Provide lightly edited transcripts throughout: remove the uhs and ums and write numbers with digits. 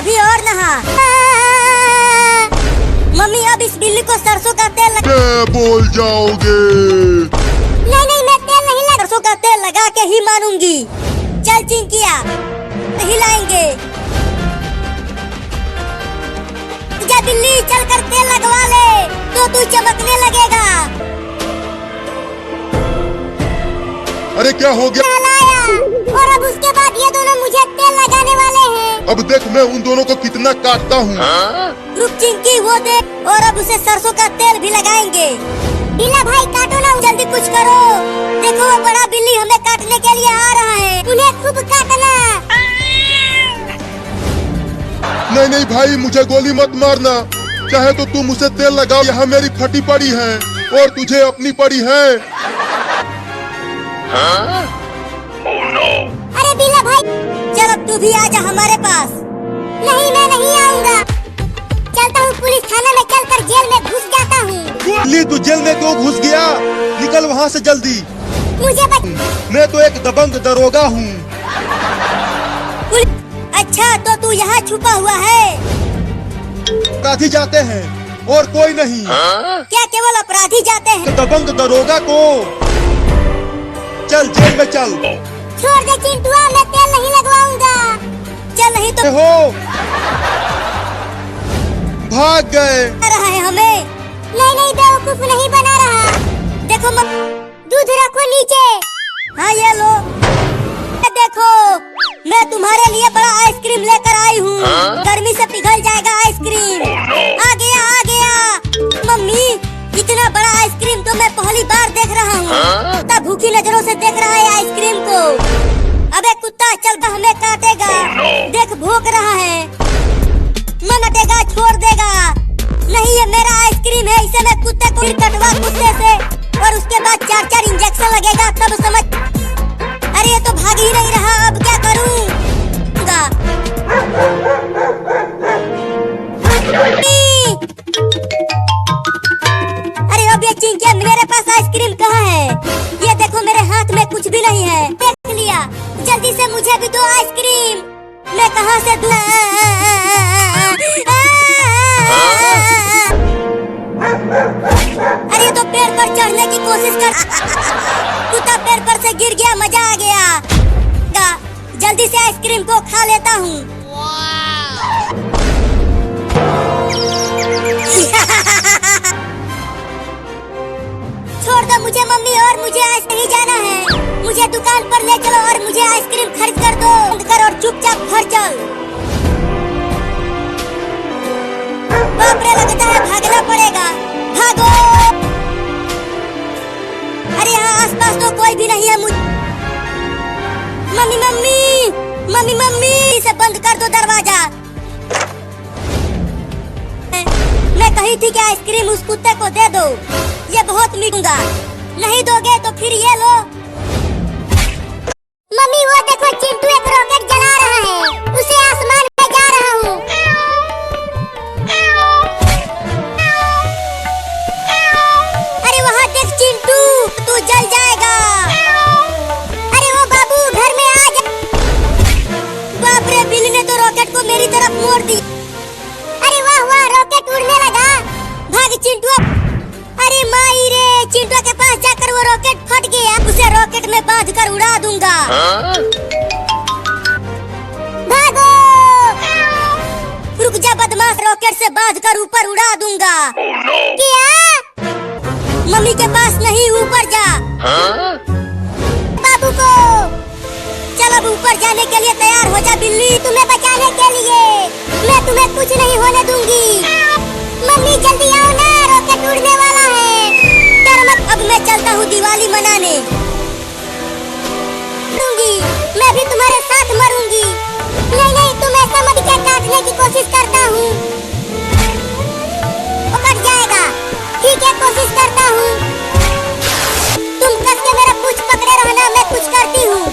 अभी और नहा। मम्मी अब इस बिल्ली को सरसों का तेल बोल जाओगे। नहीं नहीं, मैं तेल नहीं लगा, सरसों का तेल लगा के ही मानूंगी। चल चिंकिया, हिलाएंगे। जा बिल्ली, चल कर तेल लगवा ले तो तू चमकने लगेगा। अरे क्या हो गया? और अब उसके बाद ये दोनों मुझे तेल लगाने वाले हैं। अब देख मैं उन दोनों को कितना काटता हूँ। रुक चिंकी, वो देख, और अब उसे सरसों का तेल भी लगाएंगे। बिल्ला भाई काटो ना, जल्दी कुछ करो। देखो वो बड़ा बिल्ली हमें काटने के लिए आ रहा है, उन्हें खूब काटना। नहीं नहीं भाई, मुझे गोली मत मारना। चाहे तो तुम उसे तेल लगाओ, यहाँ मेरी फटी पड़ी है और तुझे अपनी पड़ी है। अरे बिल्ला भाई, चल अब तू भी आजा हमारे पास। नहीं, मैं नहीं आऊंगा। चलता हूँ पुलिस थाना में, चलकर जेल में घुस जाता हूँ। बिल्ली तू जेल में क्यों घुस गया? निकल वहाँ से जल्दी। मुझे मैं तो एक दबंग दरोगा हूँ। अच्छा, तो तू यहाँ छुपा हुआ है? अपराधी जाते हैं और कोई नहीं। क्या केवल अपराधी जाते हैं? दबंग दरोगा को चल जेल में चल। छोड़ दे चिंटुआ, मैं तेल नहीं लगवाऊंगा। चल नहीं तो हो भाग गए। रहा है हमें। नहीं नहीं, बेवकूफ नहीं बना रहा। देखो दूध रखो नीचे। हाँ ये लो। देखो मैं तुम्हारे लिए बड़ा आइसक्रीम लेकर आई हूँ। गर्मी से पिघल जाएगा आइसक्रीम। आ गया आ गया। मम्मी, इतना बड़ा आइसक्रीम तो मैं पहली बार देख रहा हूँ। कुत्ता भूखी नजरों से देख रहा है आइसक्रीम को। अबे कुत्ता, चल कर हमें काटेगा। देख भूख रहा है, मन हटेगा छोड़ देगा। नहीं, ये मेरा आइसक्रीम है, इसे मैं कुत्ते को कटवा कुत्ते से और उसके बाद 4-4 इंजेक्शन लगेगा तब समझ। अरे ये तो भाग ही नहीं रहा, अब क्या करूं? अरे अब ये चिंकिया, मेरे पास आइसक्रीम कहाँ है? ये देखो मेरे हाथ में कुछ भी नहीं है। देख लिया, जल्दी से मुझे भी दो आइसक्रीम। मैं कहाँ से दूं? अरे तो पेड़ पर चढ़ने की कोशिश कर। कुत्ता पेड़ पर से गिर गया, मजा आ गया। जल्दी से आइसक्रीम को खा लेता हूँ। छोड़ दो मुझे मम्मी, और मुझे आज नहीं जाना है। मुझे दुकान पर ले चलो और मुझे आइसक्रीम खरीद कर दो। बंद कर और चुपचाप घर चल। बाप रे, लगता है भागना पड़ेगा। भागो। अरे यहाँ आसपास तो कोई भी नहीं है। मम्मी मम्मी मम्मी मम्मी, इसे बंद कर दो दरवाजा। मैं कही थी कि आइसक्रीम उस कुत्ते को दे दो, ये बहुत मीठूंगा। नहीं दोगे तो फिर ये लो। मम्मी वो देखो, चिंटू एक रॉकेट जला रहा है, उसे आसमान में जा रहा हूँ। अरे वहाँ देख चिंटू, तू जल जाएगा। अरे वो बाबू घर में आ जा। बाप रे, बिल्ली ने तो रॉकेट को मेरी तरफ मोड़ दी। अरे वाह वाह, रॉकेट उड़ने लगा। भाग चिंटू। अरे माई रे, चिंटू के पास जाकर वो रॉकेट फट गया। उसे रॉकेट में बांध कर उड़ा दूंगा। भागो। रुक जा बदमाश, रॉकेट से बांध कर ऊपर उड़ा दूंगा। क्या? मम्मी के पास नहीं, ऊपर जा। बाबू को चल, अब ऊपर जाने के लिए तैयार हो जा बिल्ली। तुम्हें बचाने के लिए मैं तुम्हें कुछ नहीं होने दूंगी। मम्मी जल्दी आओ ना, रॉकेट उड़ने वाला है। डर मत, अब मैं चलता हूँ दिवाली मनाने। मैं भी तुम्हारे साथ मरूंगी। नहीं नहीं, तुम ऐसा मत क्या, काटने की कोशिश करता हूँ। पकड़ जाएगा। ठीक है, कोशिश करता हूँ। तुम कस के मेरा पूंछ पकड़े रहना, मैं कुछ करती हूँ।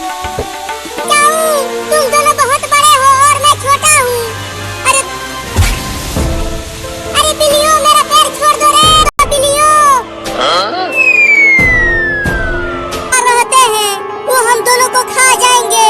तुम दोनों बहुत बड़े हो और मैं छोटा हूँ। अरे अरे बिल्लियों, मेरा पैर छोड़ दो रे बिल्लियों। रहते हैं वो हम दोनों को खा जाएंगे।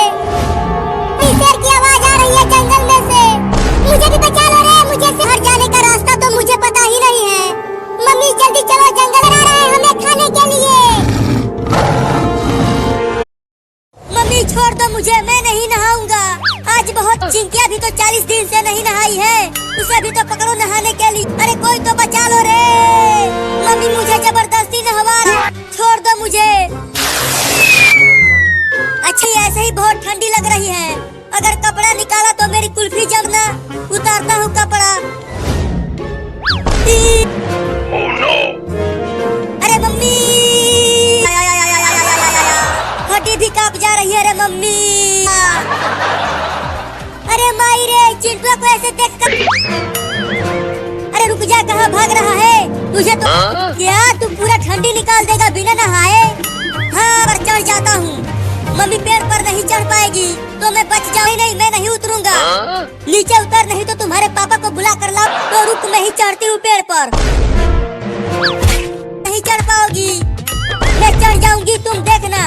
मुझे, मैं नहीं नहाऊंगा। आज बहुत चिंकिया भी तो 40 दिन से नहीं नहाई है, उसे भी तो पकड़ो नहाने के लिए। अरे कोई तो बचा लो रे। मम्मी मुझे जबरदस्ती नहवा रहा, छोड़ दो मुझे। अच्छा ऐसे ही बहुत ठंडी लग रही है, अगर कपड़ा निकाला तो मेरी कुल्फी जमना। उतारता हूँ कपड़ा। Oh no! अरे मम्मी, हड्डी भी कांप जा रही है रे मम्मी। अरे माई रे, चिंटुआ को ऐसे देखकर। अरे रुक जा, कहाँ भाग रहा है? तुझे तो क्या तू पूरा ठंडी निकाल देगा बिना नहाए? हाँ पर चढ़ जाता हूँ। मम्मी पेड़ पर नहीं चढ़ पाएगी तो मैं बच जाऊँ। नहीं मैं नहीं उतरूंगा। नीचे उतर, नहीं तो तुम्हारे पापा को बुला कर लाओ। तो रुक, मैं ही चढ़ती हूँ पेड़ पर। नहीं चढ़ पाओगी, मैं चढ़ जाऊंगी, तुम देखना।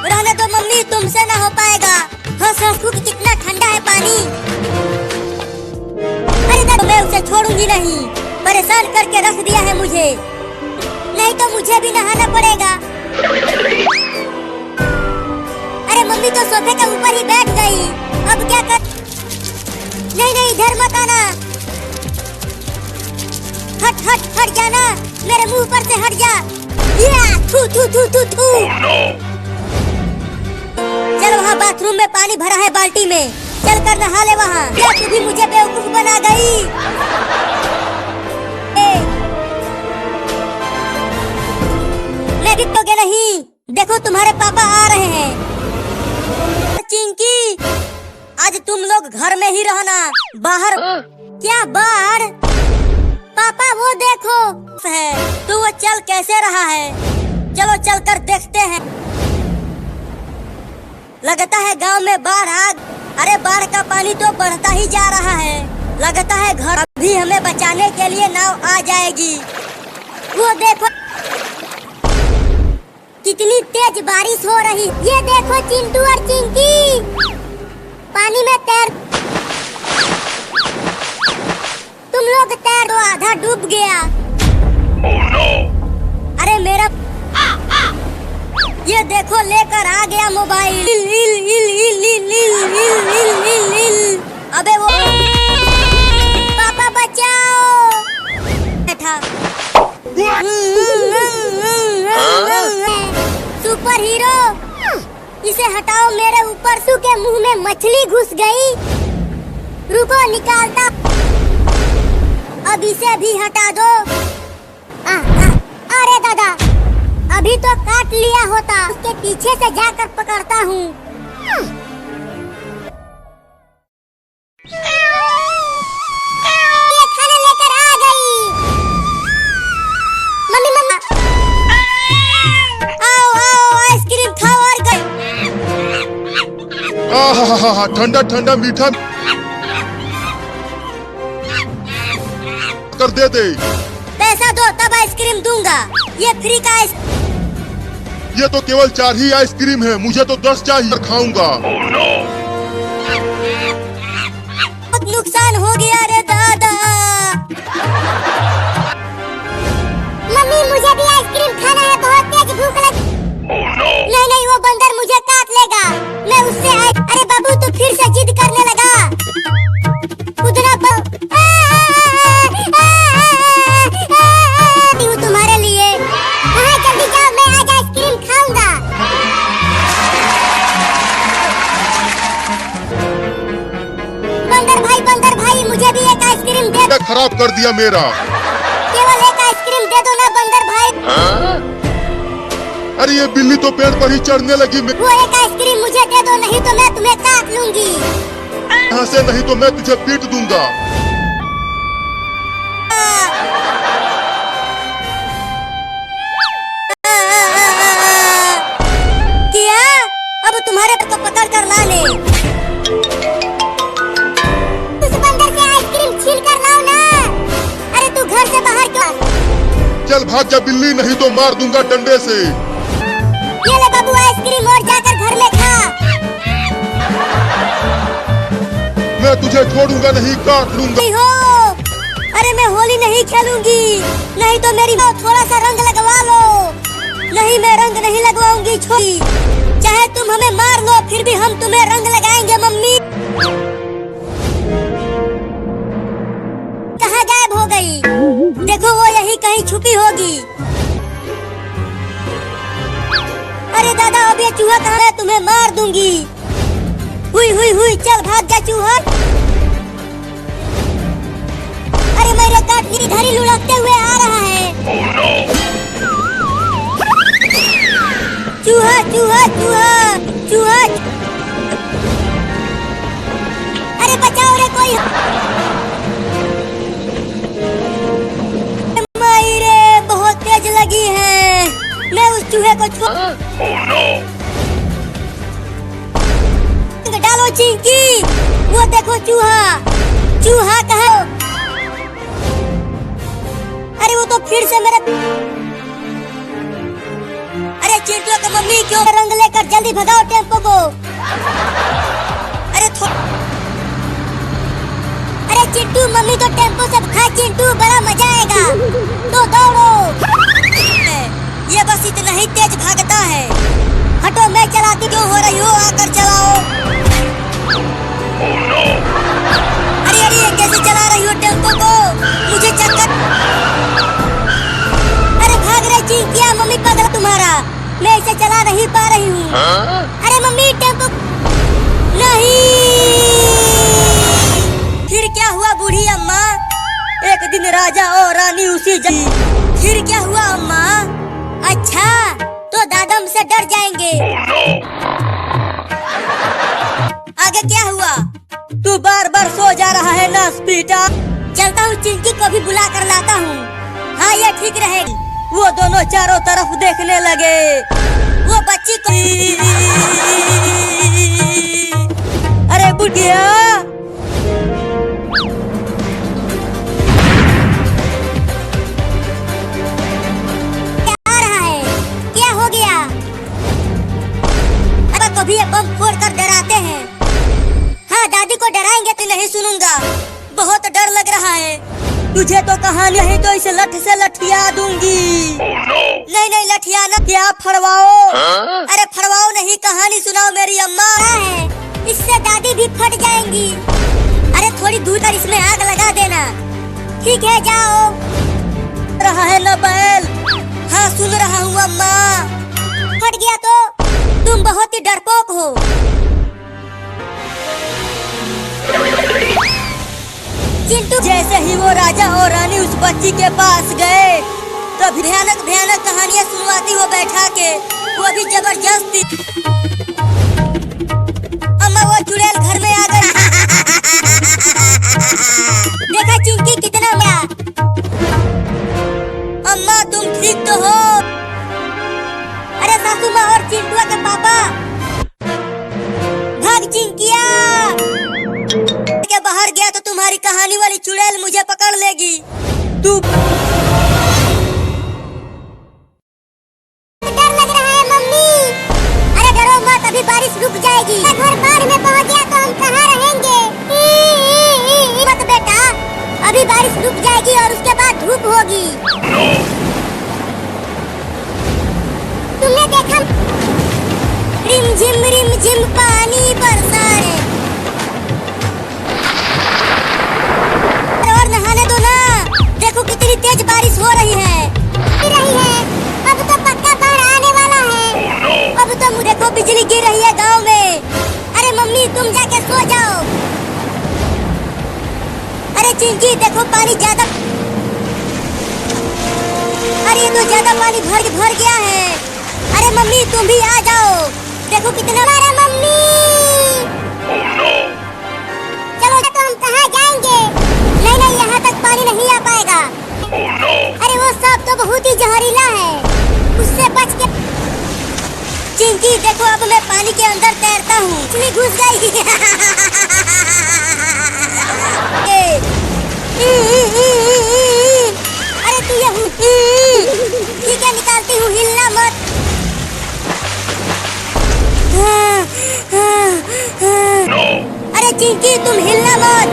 रहने दो मम्मी, तुमसे ना हो पाएगा। हंस हंस कि कितना ठंडा है पानी। अरे देखो, मैं उसे छोड़ूंगी नहीं, परेशान करके रख दिया है मुझे। नहीं तो मुझे भी नहाना पड़ेगा। अरे मम्मी तो सोफे के ऊपर ही बैठ गई, अब क्या कर? नहीं नहीं, इधर मत आना। हट हट हट जाना, मेरे मुंह पर से हट जा। या थू थू थू थू थू। चल वहाँ बाथरूम में पानी भरा है बाल्टी में, चल कर नहा ले वहाँ। क्या तू भी मुझे बेवकूफ बना गई? मैं गिरोगे नहीं, देखो तुम्हारे पापा आ रहे हैं। चिंकी, आज तुम लोग घर में ही रहना, बाहर क्या? बाहर पापा वो देखो है, तो वो चल कैसे रहा है? चलो चल कर देखते हैं। लगता है गांव में बाढ़ आ। अरे बाढ़ का पानी तो बढ़ता ही जा रहा है, लगता है घर अभी हमें बचाने के लिए नाव आ जाएगी। वो देखो कितनी तेज बारिश हो रही। ये देखो चिंटू और चिंकी पानी में तैर। तुम लोग तैर तो आधा डूब गया। Oh no! अरे मेरा ये देखो लेकर आ गया मोबाइल। अबे वो पापा बचाओ। बैठा सुपर हीरो, इसे हटाओ मेरे ऊपर। सू के मुंह में मछली घुस गई। रुको निकालता। अब इसे भी हटा दो। अरे दादा, अभी तो काट लिया होता, उसके पीछे से जाकर पकड़ता हूँ। ये खाना लेकर आ गई। मम्मी मम्मा, आओ आओ आइसक्रीम खाओ और गई। आहा, ठंडा ठंडा मीठा कर दे दे। पैसा दो तब आइसक्रीम दूंगा। ये फ्री का ये तो केवल 4 ही आइसक्रीम है, मुझे तो 10 चाहिए, खाऊंगा। बहुत नुकसान हो गया रे दादा। मम्मी मुझे भी आइसक्रीम खाना है, बहुत तेज भूख लगी। नहीं नहीं, वो बंदर मुझे काट लेगा। मैं उससे अरे बाबू तू फिर से जिद करने लगा। कूदना तुम्हारे लिए। हाँ जल्दी जाओ, मैं आज आइसक्रीम खाऊंगा। बंदर भाई मुझे भी एक आइसक्रीम दे दो। खराब कर दिया मेरा। केवल एक आइसक्रीम दे दो ना बंदर भाई। अरे ये बिल्ली तो पेड़ पर ही चढ़ने लगी। वो एक आइसक्रीम मुझे दे दो, नहीं तो मैं तुम्हें काट लूंगी। यहाँ से नहीं तो मैं तुझे पीट दूंगा। क्या? अब तुम्हारे को पकड़ कर ला ले। उस बंदर से आइसक्रीम छीन कर लाओ ना। अरे तू घर से बाहर क्यों? चल भाग जा बिल्ली, नहीं तो मार दूंगा डंडे से। ये ले बाबू आइसक्रीम और जाकर घर में खा। मैं तुझे छोड़ूंगा नहीं, काट लूंगा। नहीं हो। अरे मैं होली नहीं खेलूंगी, नहीं तो मेरी थोड़ा सा रंग लगवा लो। नहीं मैं रंग नहीं लगवाऊंगी, छोड़ी। चाहे तुम हमें मार लो, फिर भी हम तुम्हें रंग लगाएंगे मम्मी। कहाँ गायब हो गई? देखो वो यही कहीं छुपी होगी। अरे दादा अब ये चूहा कहाँ है? तुम्हें मार दूंगी। हुई हुई हुई, चल भाग जा चूहा। अरे मेरे काट की धारी लुढ़कते हुए आ रहा है। चूहा चूहा चूहा चूहा, अरे बचाओ रे कोई। मायरे बहुत तेज लगी है, मैं उस चूहे को डालो चिंकी। वो देखो चूहा, चूहा कहाँ? अरे वो तो फिर से मेरे, अरे चिंटू की मम्मी क्यों? रंग लेकर जल्दी भगाओ टेम्पो को। अरे चिंटू मम्मी तो टेम्पो से खा। चिंटू बड़ा मजा आएगा, तो दौड़ो। ये बस इतना ही तेज भागता है। हटो मैं चलाती, क्यों हो रही हो? आकर चलाओ। अरे अरे ये कैसे चला रही हो टेम्पो को? मुझे चक्कर। अरे भाग रहे चिंकिया, मम्मी पगला तुम्हारा। मैं इसे चला नहीं पा रही हूँ। अरे मम्मी टेम्पो नहीं। फिर क्या हुआ बूढ़ी अम्मा? एक दिन राजा और रानी उसी जगह। फिर क्या हुआ अम्मा? अच्छा तो दादा हमसे डर जाएंगे। आगे क्या हुआ? तू बार बार सो जा रहा है ना स्पीटा। चलता हूँ चिंकी को भी बुला कर लाता हूँ। हाँ ये ठीक रहेगी। वो दोनों चारों तरफ देखने लगे। वो बच्ची को, अरे बुढ़िया क्या आ रहा है? क्या हो गया? अब कभी ये बम फोड़ कर डराते हैं। हाँ दादी को डराएंगे तो नहीं सुनूंगा। बहुत डर लग रहा है। तुझे तो कहानी है तो इसे लठ से लठिया दूंगी। नहीं नहीं लठिया ना, क्या फड़वाओ? अरे फड़वाओ नहीं, कहानी सुनाओ मेरी अम्मा। है इससे दादी भी फट जाएंगी। अरे थोड़ी दूर कर इसमें आग लगा देना। ठीक है जाओ। रहा है ना बैल? हाँ सुन रहा हूँ अम्मा। फट गया तो? तुम बहुत ही डरपोक हो। चिंटू जैसे ही वो राजा और रानी उस बच्ची के पास गए तो भयानक भयानक कहानियां सुनवाती वो बैठा के। वो भी जबरदस्ती। अम्मा वो चुड़ैल घर में आ गई। देखा चिंकी कितना बड़ा। अम्मा तुम ठीक तो हो? अरे सासू माँ और चिंटू के पापा, भाग चिंकिया। बाहर गया तो तुम्हारी कहानी वाली चुड़ैल मुझे पकड़ लेगी। तू डर लग रहा है मम्मी। अरे डरो मत, अभी बारिश रुक जाएगी। घर बाढ़ में पहुंच गया तो हम कहाँ रहेंगे? मत बेटा, अभी बारिश रुक जाएगी और उसके बाद धूप होगी। तुमने देखा रिम झिम पानी बरसा है। देखो कितनी तेज बारिश हो रही है। अब तो पक्का बाढ़ आने वाला है। अब तो देखो बिजली गिर रही है गांव में। अरे मम्मी तुम जाके सो जाओ। अरे चिंकी देखो पानी ज्यादा, अरे तो ज्यादा पानी भर गया है। अरे मम्मी तुम भी आ जाओ। देखो कितना। अरे मम्मी चलो तो हम कहाँ जाएंगे? नहीं नहीं यहाँ तक पानी नहीं आ पाएगा। अरे वो सांप तो बहुत ही जहरीला है, उससे बच के। चिंकी देखो अब मैं पानी के अंदर तैरता हूँ। मछली घुस गई। अरे तू ये ठीक है निकालती हूँ, हिलना मत। अरे चिंकी तुम हिलना मत।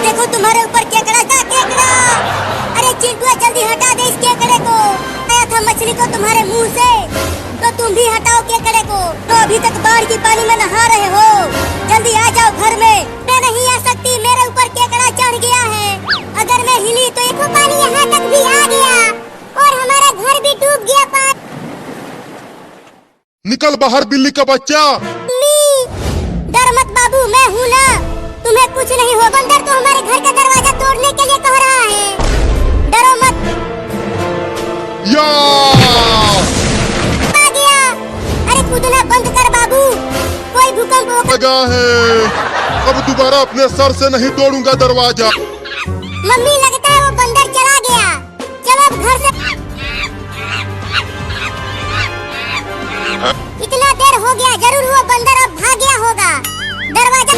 देखो तुम्हारे ऊपर केकड़ा का केकड़ा। अरे चिंटू जल्दी हटा दे इस केकड़े को। आया था मछली को तुम्हारे मुंह से। तो तुम भी हटाओ केकड़े को। तो अभी तक बाढ़ की पानी में नहा रहे हो, जल्दी आ जाओ घर में। मैं नहीं आ सकती, मेरे ऊपर केकड़ा चढ़ गया है। अगर मैं हिली तो एक पानी यहाँ तक भी आ गया और हमारा घर भी डूब गया। निकल बाहर बिल्ली का बच्चा। डर मत बाबू, मैं हूँ ना, तुम्हें कुछ नहीं हो। बंदर तो हमारे घर का दरवाजा तोड़ने के लिए कह रहा है, डरो मत। या आ गया। अरे कूदना बंद कर बाबू, कोई भूकंप होगा। लगा है, अब दोबारा अपने सर से नहीं तोड़ूंगा दरवाजा। मम्मी लगता है वो बंदर चला गया, चलो अब घर से। इतना देर हो गया, जरूर वो बंदर अब भाग गया होगा। दरवाजा,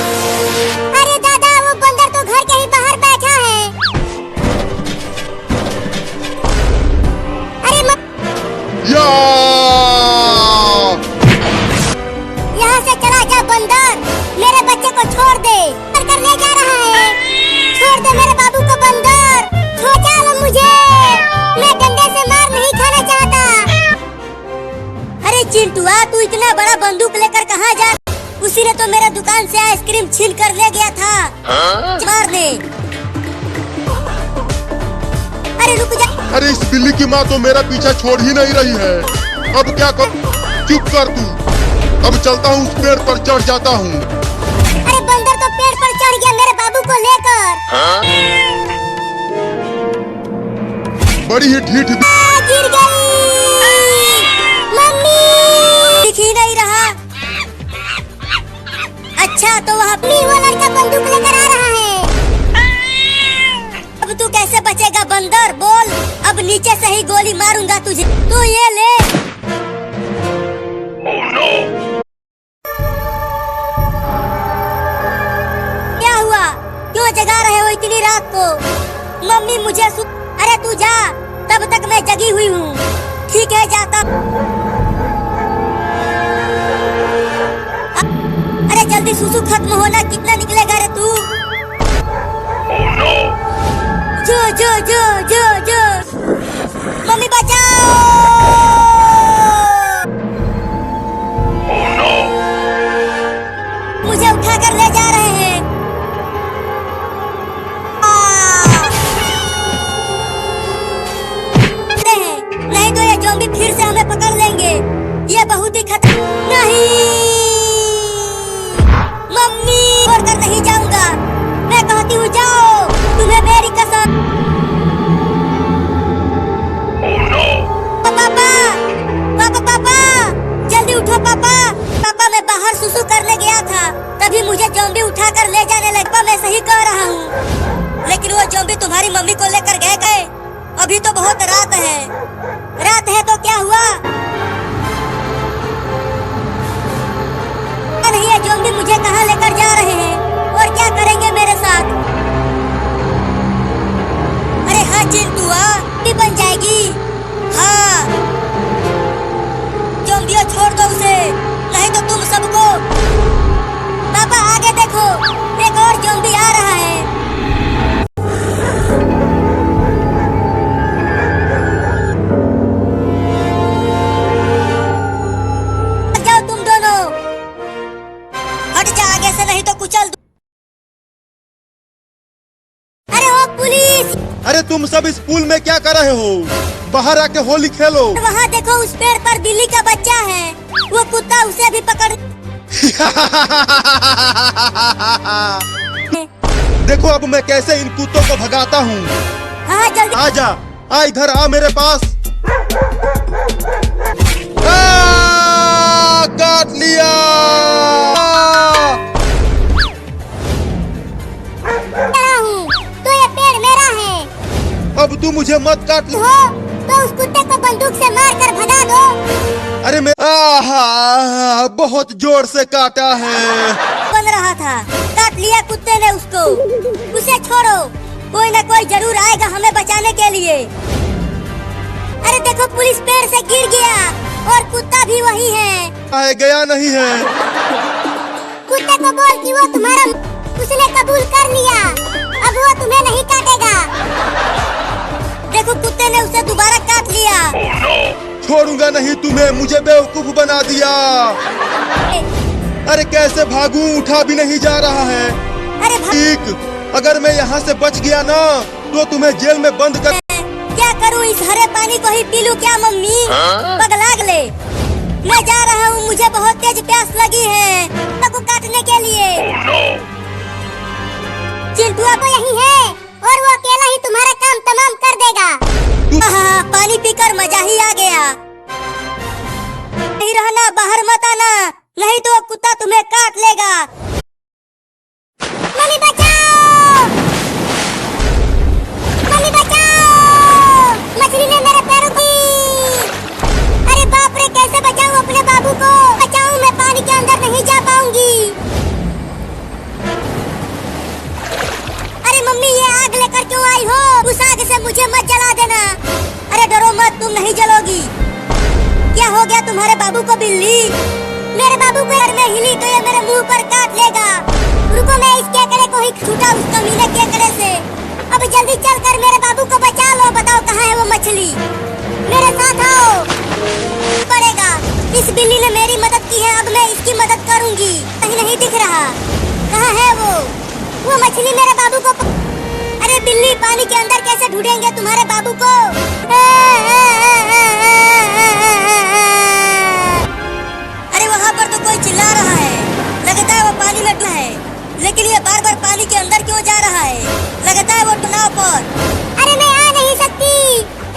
अरे दादा वो बंदर तो घर के ही बाहर बैठा है। अरे या यहाँ से चला जा बंदर, मेरे बच्चे को छोड़ दे। कर ले जा रहा है, छोड़ दे मेरे बाबू को बंदर, छोटा लो मुझे, मैं डंडे से मार नहीं खाना चाहता। अरे चिंटुआ, तू इतना बड़ा बंदूक लेकर कहाँ जा? उसी ने तो मेरे दुकान से आइसक्रीम छीन कर ले गया था। मार दे। अरे रुक जा। अरे इस बिल्ली की माँ तो मेरा पीछा छोड़ ही नहीं रही है। अब क्या कर? चुप कर तू। अब चलता हूँ, उस पेड़ पर चढ़ जाता हूँ। अरे बंदर तो पेड़ पर चढ़ गया मेरे बाबू को लेकर। बड़ी ही ढीठ। गिर गई मम्मी, दिख ही नहीं रहा। अच्छा तो वह अपनी वो लड़का बंदूक लेकर आ रहा है। अब तू कैसे बचेगा बंदर, बोल। अब नीचे से ही गोली मारूंगा तुझे, तू ये ले। क्या हुआ, क्यों जगा रहे हो इतनी रात को? मम्मी मुझे अरे तू जा, तब तक मैं जगी हुई हूँ। ठीक है जाता। अरे जल्दी सुसु खत्म होना, कितना निकलेगा रे तू? जो जो जो जो जो मम्मी बचाओ। मुझे उठाकर ले जा रहे हैं। नहीं तो ये ज़ॉम्बी फिर से हमें पकड़ लेंगे, ये बहुत ही खतरनाक। नहीं मम्मी, छोड़कर नहीं जाऊंगा, मैं कहती हूँ जाओ, तुम्हें मेरी कसम। पापा पापा पापा जल्दी उठो पापा। पापा मैं बाहर सुसु करने गया था, तभी मुझे ज़ॉम्बी उठाकर ले जाने लगा। मैं सही कह रहा हूँ, लेकिन वो ज़ॉम्बी तुम्हारी मम्मी को लेकर गए। अभी तो बहुत रात है। रात है तो क्या हुआ? नहीं, ये ज़ॉम्बी मुझे कहाँ लेकर जा रहे हैं और क्या करेंगे मेरे साथ? अरे हाँ चिंटुआ, भी बन जाएगी। हाँ ज़ॉम्बियों छोड़ दो उसे, नहीं तो तुम सबको। पापा आगे देखो, एक और ज़ॉम्बी आ रहा है। नहीं तो कुचल। अरे ओ पुलिस! अरे तुम सब इस पूल में क्या कर रहे हो? बाहर आके होली खेलो। वहाँ देखो, उस पेड़ पर बिल्ली का बच्चा है, वो कुत्ता उसे भी पकड़। देखो अब मैं कैसे इन कुत्तों को भगाता हूँ। हाँ जल्दी आजा, आ इधर आ मेरे पास। काट लिया। तो ये पेड़ मेरा है। अब तू मुझे मत काट। हो तो उस कुत्ते को बंदूक से मारकर भगा दो। अरे मैं बहुत जोर से काटा है। बन रहा था, काट लिया कुत्ते ने उसको। उसे छोड़ो, कोई ना कोई जरूर आएगा हमें बचाने के लिए। अरे देखो, पुलिस पेड़ से गिर गया और कुत्ता भी वही है। गया नहीं है। कुत्ते को बोल कि वो तुम्हारा, उसने कबूल कर लिया, अब वो तुम्हें नहीं काटेगा। देखो कुत्ते ने उसे दोबारा काट लिया। छोड़ूंगा नहीं तुम्हें, मुझे बेवकूफ बना दिया। अरे कैसे भागूं, उठा भी नहीं जा रहा है। अरे ठीक, अगर मैं यहाँ से बच गया ना तो तुम्हें जेल में बंद कर। क्या करूं, इस हरे पानी को ही पी लूं क्या मम्मी? पगला गले। मैं जा रहा हूँ, मुझे बहुत तेज प्यास लगी है को काटने के लिए। चिंटुआ तो यही है और वो अकेला ही तुम्हारा काम तमाम कर देगा। हाँ, पानी पीकर मजा ही आ गया। नहीं रहना, बाहर मत आना, नहीं तो वो कुत्ता तुम्हें काट लेगा। मम्मी बचाओ! मम्मी बचाओ! मछली ने मेरे पैरों की। अरे बाप रे, कैसे बचाऊं अपने बाबू को? बचाऊं, मैं पानी के अंदर नहीं जा पाऊंगी। अरे मम्मी, ये आग लेकर क्यों आई हो? उस आग से मुझे मत जला देना। अरे डरो मत, तुम नहीं जलोगी। क्या हो गया तुम्हारे बाबू को बिल्ली? मेरे बाबू को अगर मैं हिली तो ये मेरे मुंह पर काट लेगा। रुको, मैं इस केकड़े को ही छूटा उस कमीने केकड़े से। अब जल्दी चलकर मेरे बाबू को बचा लो। बताओ कहाँ है वो मछली? मेरे साथ आओ। पड़ेगा, इस बिल्ली ने मेरी मदद की है, अब मैं इसकी मदद करूंगी। कहीं नहीं दिख रहा, कहाँ है वो? वो मछली मेरे बाबू को अरे बिल्ली, पानी के अंदर कैसे ढूंढेंगे तुम्हारे बाबू को? अरे वहाँ पर तो कोई चिल्ला रहा है, लगता है वो पानी में डूबा है। लेकिन ये बार बार पानी के अंदर क्यों जा रहा है? लगता है वो नाव पर। अरे मैं आ नहीं सकती,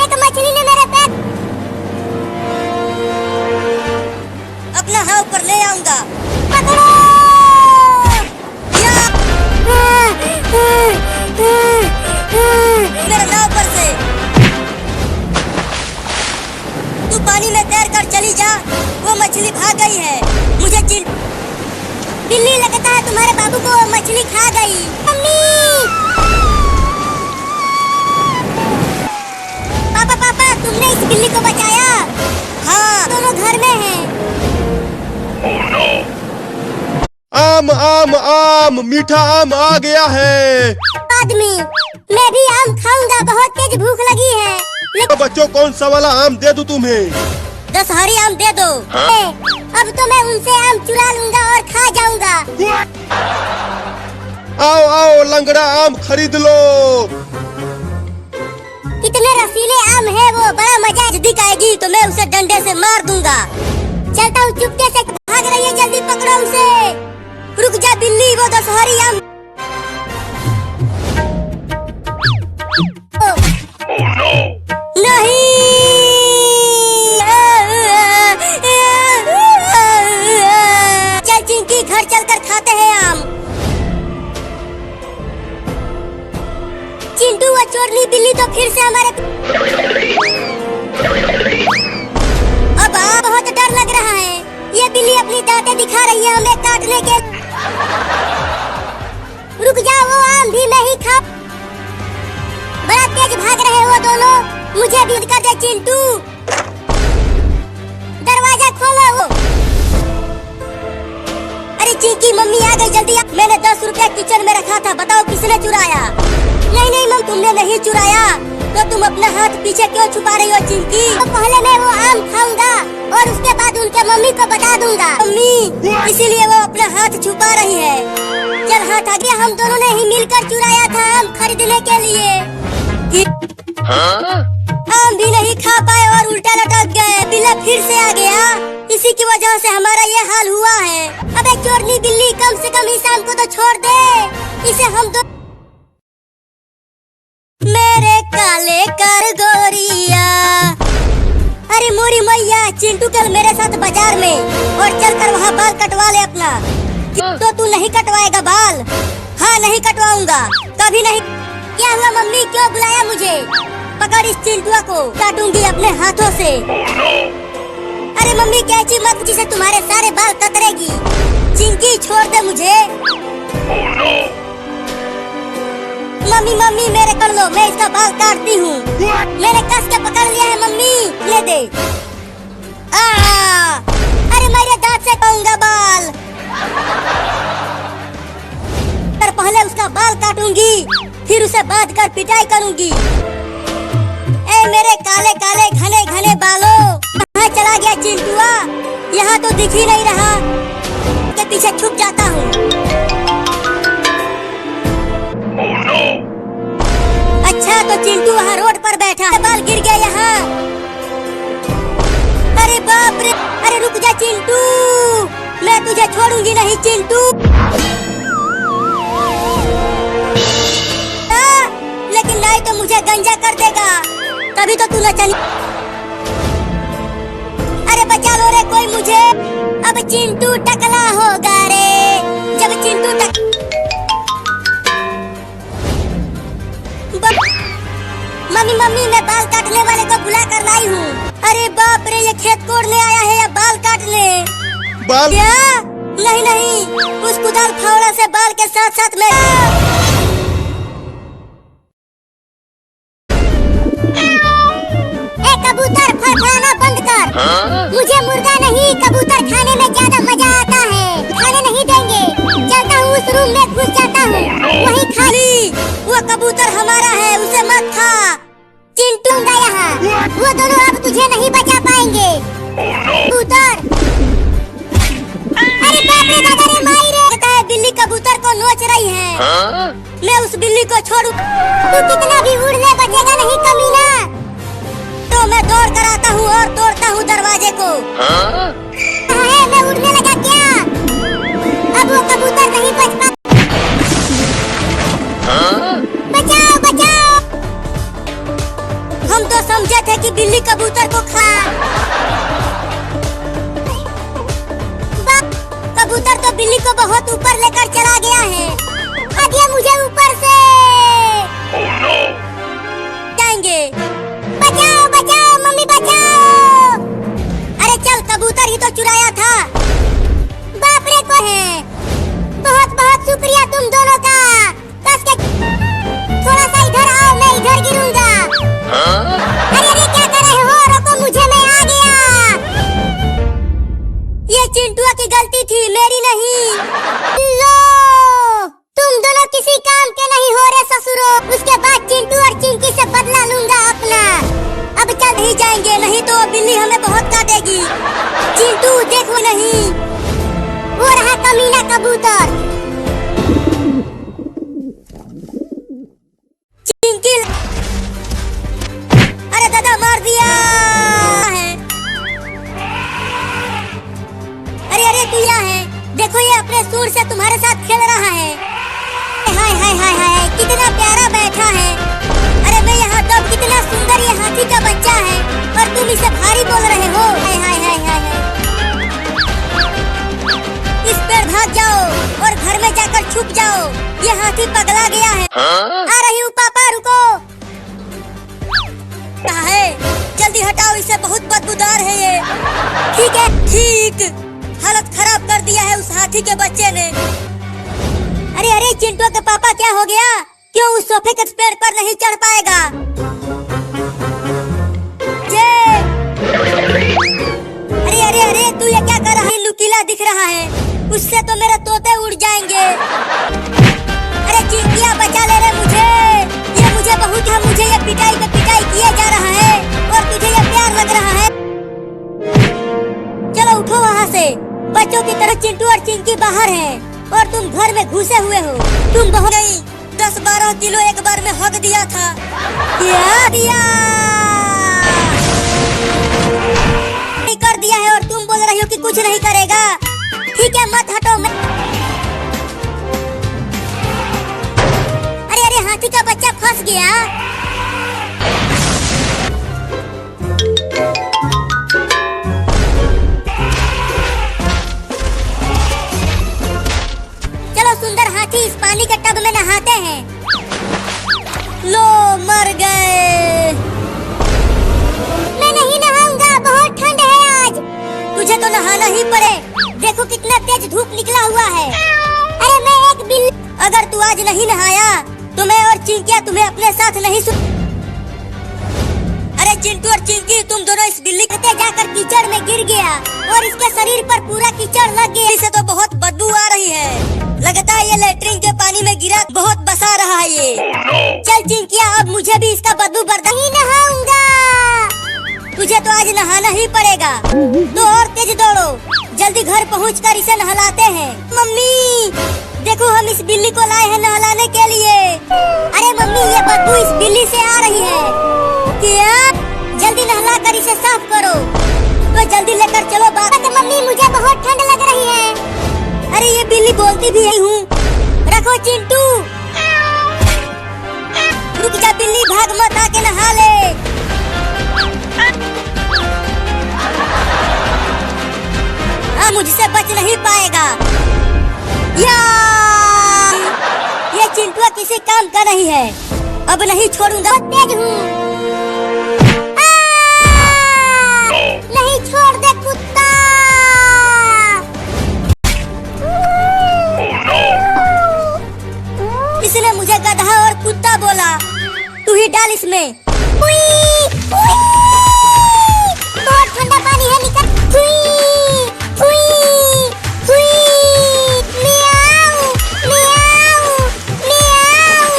एक मछली ने मेरे पैर। अपना हाथ पर ले आऊंगा। पकड़ो! मेरे नाव पर से तू पानी में तैर कर चली जा। वो मछली भाग गई है। मुझे बिल्ली, लगता है तुम्हारे बाबू को वो मछली खा गई। मम्मी! पापा पापा, तुमने इस बिल्ली को बचाया? हाँ, दोनों घर में हैं। आम आम आम, मीठा आम आ गया है। आदमी, मैं भी आम खाऊंगा, बहुत तेज भूख लगी है। तो बच्चों, कौन सा वाला आम दे दूं तुम्हें? दशहरी आम दे दो। अब तो मैं उनसे आम चुरा लूंगा और खा जाऊंगा। आओ आओ, लंगड़ा आम खरीद लो। इतने रसीले आम है वो, बड़ा मजा। यदि आएगी तो मैं उसे डंडे से मार दूंगा। चलता हूँ, चुपके से भाग रही है, जल्दी पकड़ो उसे। रुक जा बिल्ली, वो दशहरी आम। नहीं! चल चिंकी, घर चलकर खाते हैं आम। चिंटू, वो चोरनी बिल्ली तो फिर से हमारे। अब बहुत डर लग रहा है। ये बिल्ली अपनी दांतें दिखा रही है हमें काटने के। रुक जाओ, वो आम भी मैं ही खा। बड़ा तेज भाग रहे हो दोनों, मुझे भी कर दे चिंटू। दरवाजा खोलो। अरे चिंकी, मम्मी आ गई, जल्दी आ। मैंने 10 रुपया किचन में रखा था, बताओ किसने चुराया? नहीं नहीं मम्मी, तुमने नहीं चुराया तो तुम अपना हाथ पीछे क्यों छुपा रही हो चिंकी? तो पहले मैं वो आम खाऊंगा और उसके बाद उनके मम्मी को बता दूंगा। मम्मी, इसीलिए वो अपना हाथ छुपा रही है। चल हाथ आ गया, हम दोनों ने ही मिलकर चुराया था आम खरीदने के लिए। आम भी नहीं खा पाए और उल्टा लटक गए। बिल्ला फिर से आ गया, इसी की वजह से हमारा ये हाल हुआ है। अबे चोरनी बिल्ली, कम से कम इस आम को तो छोड़ दे। इसे हम दो। मेरे काले कर गोरिया। अरे मोरी मैया, चिंटू कल मेरे साथ बाजार में और चलकर वहाँ बाल कटवा ले अपना। तो तू नहीं कटवाएगा बाल? हाँ, नहीं कटवाऊंगा, कभी नहीं। क्या हुआ मम्मी, क्यों बुलाया मुझे? पकड़ इस चिंटुआ को, काटूंगी अपने हाथों से। अरे मम्मी, कैची मत, जिसे तुम्हारे सारे बाल कतरेगी। चिंकी, छोड़ दे मुझे। मम्मी मम्मी, मेरे कर लो, मैं इसका बाल काटती हूँ। मैंने कस के पकड़ लिया है मम्मी, ले दे। अरे मेरे दांत से खाऊंगा बाल। पर पहले उसका बाल काटूंगी, फिर उसे बांध कर पिटाई करूंगी। ए मेरे काले काले घने घने बालों। कहाँ चला गया चिंटुआ? यहाँ तो दिख ही नहीं रहा। के पीछे छुप जाता हूँ। अच्छा तो चिंटू वहाँ रोड पर बैठा है। बाल गिर गया यहाँ। अरे बाप रे! अरे रुक जा चिंटू, मैं तुझे छोड़ूंगी नहीं चिंटू। लेकिन नहीं तो मुझे गंजा कर देगा, तभी तो तू न चली। अरे बचा लो रे कोई मुझे। अब चिंटू टकला होगा रे। जब चिंटू मम्मी मम्मी, मैं बाल काटने वाले को बुला कर लाई हूँ। अरे बाप रे, ये खेत कोड़ने आया है या बाल काटने? बाल क्या? नहीं नहीं, उस कुदाल फावड़ा से बाल के साथ साथ मैं। ए कबूतर, फड़फड़ाना बंद कर। मुझे मुर्गा नहीं कबूतर खाने में ज्यादा मजा आता है। खाने नहीं देंगे। चलता हूँ उस रूम में घुस जाता हूँ। वही खाली वो कबूतर हमारा है, उसे मत खा। चिंटू का यहाँ, वो दोनों अब तुझे नहीं बचा पाएंगे। कबूतर, अरे बाप रे दादा रे माई रे! कहता है बिल्ली कबूतर को नोच रही है। मैं उस बिल्ली को छोड़ू? तू कितना भी उड़ने बचेगा नहीं कमीना। तो मैं दौड़ कर आता हूँ और तोड़ता हूँ दरवाजे को। कहाँ है? मैं उड़ने लगा क्या? अब वो कबूतर नहीं बच पाता। बचाओ बचाओ! हम तो समझे थे कि बिल्ली कबूतर को खा। कबूतर तो बिल्ली को बहुत ऊपर लेकर चला गया है। खा दिया मुझे ऊपर से। जाएंगे। बचाओ बचाओ मम्मी बचाओ! अरे चल, कबूतर ही तो चुराया था। बाप रे को है। बहुत बहुत शुक्रिया तुम दोनों का। कस के थोड़ा सा इधर आओ, मैं इधर गिरूंगा। अरे अरे क्या कर रहे हो? रोको मुझे, मैं आ गया। ये चिंटुआ की गलती थी, मेरी नहीं। लो, तुम दोनों किसी काम के नहीं हो रे ससुरो। उसके बाद चिंटू और चिंकी से बदला लूंगा अपना। अब चल नहीं जाएंगे, नहीं तो बिल्ली हमें बहुत काटेगी। चिंटू देखो नहीं, वो रहा कमीना कबूतर। चिंकी, अरे दादा मार दिया है। अरे अरे तू यहाँ है? देखो ये अपने सूर से तुम्हारे साथ खेल रहा है। हाय हाय हाय हाय, कितना प्यारा बैठा है। अरे मैं यहाँ तब कितना सुंदर ये हाथी का बच्चा है और तुम इसे भारी बोल रहे हो। हाय हाय हाय हाय हाय। इस पेड़ भाग जाओ और घर में जाकर छुप जाओ। ये हाथी पगला गया है। आ रही हूँ पापा, रुको। कहाँ है? जल्दी हटाओ इसे, बहुत बदबूदार है ये। ठीक है ठीक। हालत खराब कर दिया है उस हाथी के बच्चे ने। अरे अरे चिंटू के पापा, क्या हो गया? क्यों उस सोफे के पेड़ पर नहीं चढ़ पाएगा? अरे अरे अरे तू ये क्या कर रहा है? नुकीला दिख रहा है, उससे तो मेरे तोते उड़ जाएंगे। अरे चिंटिया बचा ले रे मुझे। ये मुझे बहुत है, मुझे ये पिटाई पे पिटाई किया जा रहा है और तुझे ये प्यार लग रहा है। चलो उठो वहाँ से। बच्चों की तरह चिंटू और चिंकी बाहर हैं और तुम घर में घुसे हुए हो। तुम बहुत नहीं, 10-12 किलो एक बार में हक दिया था। क्या दिया? नहीं कर दिया है और तुम बोल रही हो कि कुछ नहीं करेगा। ठीक है मत हटो। अरे अरे हाथी का बच्चा फंस गया। चलो सुंदर हाथी, इस पानी के टब में नहाते हैं। लो मर गए। मैं नहीं नहाऊंगा, बहुत ठंड है आज। तुझे तो नहाना ही पड़े, देखो कितना तेज धूप निकला हुआ है। अरे मैं एक बिल्ली। अगर तू आज नहीं नहाया तो मैं और चिंकिया तुम्हें अपने साथ नहीं अरे चिंटू और चिंकी, तुम दोनों इस बिल्ली के जाकर कीचड़ में गिर गया और इसके शरीर पर पूरा कीचड़ लग गया। इसे तो बहुत बदबू आ रही है। लगता है ये लेटरिन के पानी में गिरा, बहुत बसा रहा है ये। चल चिंकिया, अब मुझे भी इसका बदबू बर्दाश्त नहीं नहाऊंगा। तुझे तो आज नहाना ही पड़ेगा। तो और तेज दौड़ो, जल्दी घर पहुंचकर इसे नहलाते हैं। मम्मी देखो, हम इस बिल्ली को लाए हैं नहलाने के लिए। अरे मम्मी, ये बदबू इस बिल्ली से आ रही है। क्या? जल्दी नहला कर इसे साफ करो। तो जल्दी लेकर चलो बाबा। मम्मी मुझे बहुत ठंड लग रही है। अरे ये बिल्ली बोलती भी हूँ। रखो चिंटू। रुक जा बिल्ली, भाग मत, आके नहा ले। हाँ, मुझसे बच नहीं पाएगा। या ये चिंटू किसी काम का नहीं है, अब नहीं छोड़ूंगा। तेज हूँ। नहीं छोड़ दे कुत्ता। इसने मुझे गधा और कुत्ता बोला। तू ही डाल इसमें। उई, उई, बहुत ठंडा पानी है, निकल। उई, उई, उई, मियाऊ, मियाऊ, मियाऊ।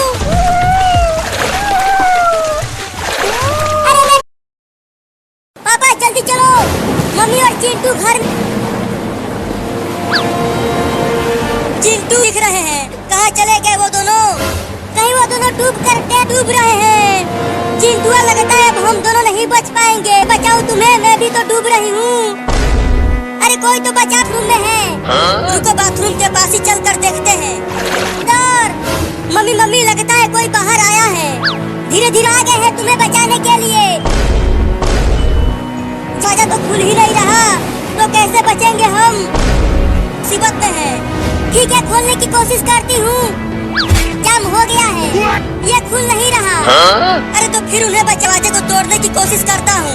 अरे पापा जल्दी चलो, मम्मी और चिंटू घर में। चिंटू दिख रहे हैं, कहाँ चले गए वो दोनों? कहीं वो दोनों डूब रहे हैं। चिंटू लगता है अब हम दोनों नहीं बच पाएंगे। बचाओ तुम्हें, मैं भी तो डूब रही हूँ। अरे कोई तो बाथरूम में है। रुको, बाथरूम के पास ही चल कर देखते हैं। डर मम्मी, मम्मी लगता है कोई बाहर आया है। धीरे धीरे आ गए हैं तुम्हें बचाने के लिए। दरवाजा तो खुल ही नहीं रहा, तो कैसे बचेंगे हम? मुसीबत में है। ठीक है, खोलने की कोशिश करती हूँ। जाम हो गया है, ये खुल नहीं रहा। अरे तो फिर उन्हें दरवाजे को तोड़ने की कोशिश करता हूँ।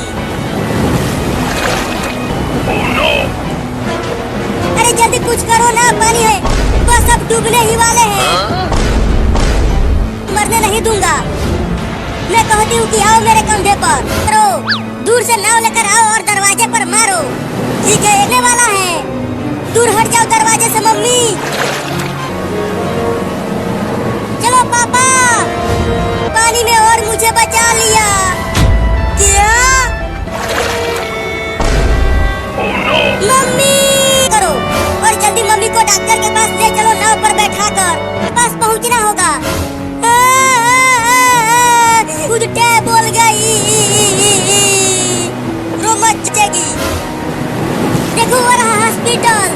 अरे जल्दी कुछ करो ना, पानी है तो सब डूबने ही वाले हैं। मरने नहीं दूंगा। मैं कहती हूँ कि आओ मेरे कंधे पर। करो, दूर से नाव लेकर आओ और दरवाजे पर मारो। ठीक है, आने वाला है। दूर हट जाओ दरवाजे से मम्मी। चलो पापा, पानी में और मुझे बचा लिया। क्या? मम्मी करो, और जल्दी मम्मी को डॉक्टर के पास ले चलो, नाव पर बैठा कर। पास पहुंचना होगा। उल्टे बोल गई, रो मत चचेगी। देखो वो रहा हॉस्पिटल,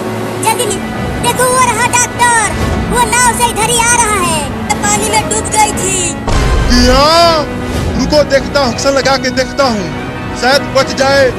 जल्दी देखो वो रहा डॉक्टर। वो नाव से इधर ही आ रहा है। पानी में डूब गई थी। क्या? रुको देखता हूँ, लगा के देखता हूँ, शायद बच जाए।